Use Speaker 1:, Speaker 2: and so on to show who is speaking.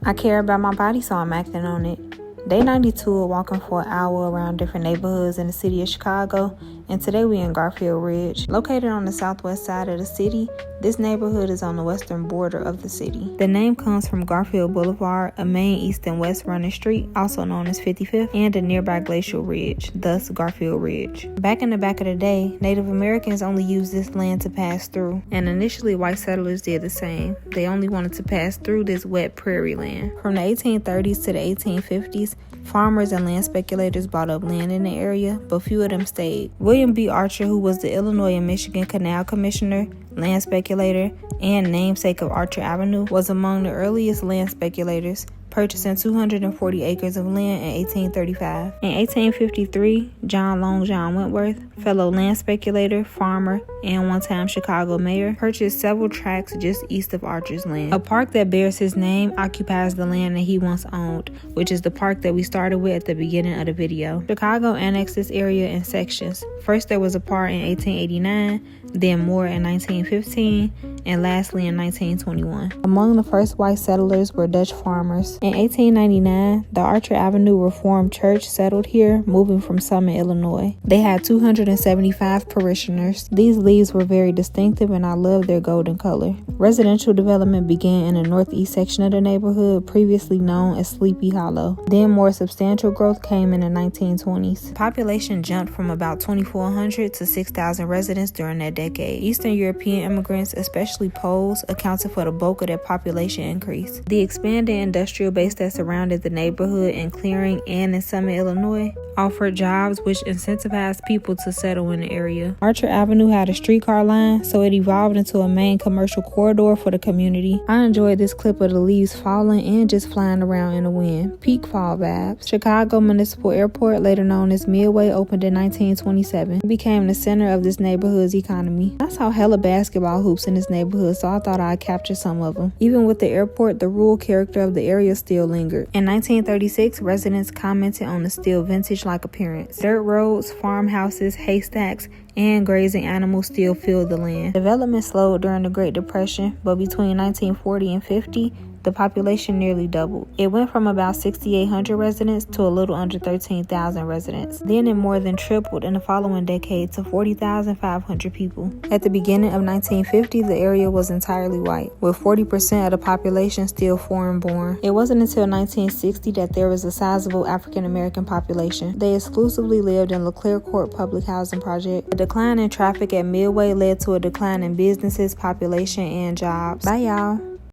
Speaker 1: I care about my body, so I'm acting on it. Day 92 of walking for an hour around different neighborhoods in the city of Chicago, and today we're in Garfield Ridge. Located on the southwest side of the city, this neighborhood is on the western border of the city. The name comes from Garfield Boulevard, a main east and west running street, also known as 55th, and a nearby glacial ridge, thus Garfield Ridge. Back in the back of the day, Native Americans only used this land to pass through, and initially white settlers did the same. They only wanted to pass through this wet prairie land. From the 1830s to the 1850s, farmers and land speculators bought up land in the area, but few of them stayed. William B. Archer, who was the Illinois and Michigan Canal Commissioner, land speculator, and namesake of Archer Avenue, was among the earliest land speculators, purchasing 240 acres of land in 1835. In 1853, John Long John Wentworth, fellow land speculator, farmer, and one-time Chicago mayor, purchased several tracts just east of Archer's land. A park that bears his name occupies the land that he once owned, which is the park that we started with at the beginning of the video. Chicago annexed this area in sections. First there was a part in 1889, then more in 1915, and lastly in 1921. Among the first white settlers were Dutch farmers. In 1899, the Archer Avenue Reformed Church settled here, moving from Summit, Illinois. They had 275 parishioners. These leaves were very distinctive, and I loved their golden color. Residential development began in the northeast section of the neighborhood, previously known as Sleepy Hollow. Then more substantial growth came in the 1920s. Population jumped from about 2,400 to 6,000 residents during that decade. Eastern European immigrants, especially Poles, accounted for the bulk of that population increase. The expanded industrial base that surrounded the neighborhood in Clearing and in Summit, Illinois, offered jobs which incentivized people to settle in the area. Archer Avenue had a streetcar line, so it evolved into a main commercial corridor for the community. I enjoyed this clip of the leaves falling and just flying around in the wind. Peak fall vibes. Chicago Municipal Airport, later known as Midway, opened in 1927. It became the center of this neighborhood's economy. I saw hella basketball hoops in this neighborhood, so I thought I'd capture some of them. Even with the airport, the rural character of the area still lingered. In 1936, residents commented on the still vintage-like appearance. Dirt roads, farmhouses, haystacks, and grazing animals still filled the land. Development slowed during the Great Depression, but between 1940 and 50, the population nearly doubled. It went from about 6,800 residents to a little under 13,000 residents. Then it more than tripled in the following decade to 40,500 people. At the beginning of 1950, the area was entirely white, with 40% of the population still foreign-born. It wasn't until 1960 that there was a sizable African-American population. They exclusively lived in LeClaire Court Public Housing Project. The decline in traffic at Midway led to a decline in businesses, population, and jobs. Bye, y'all.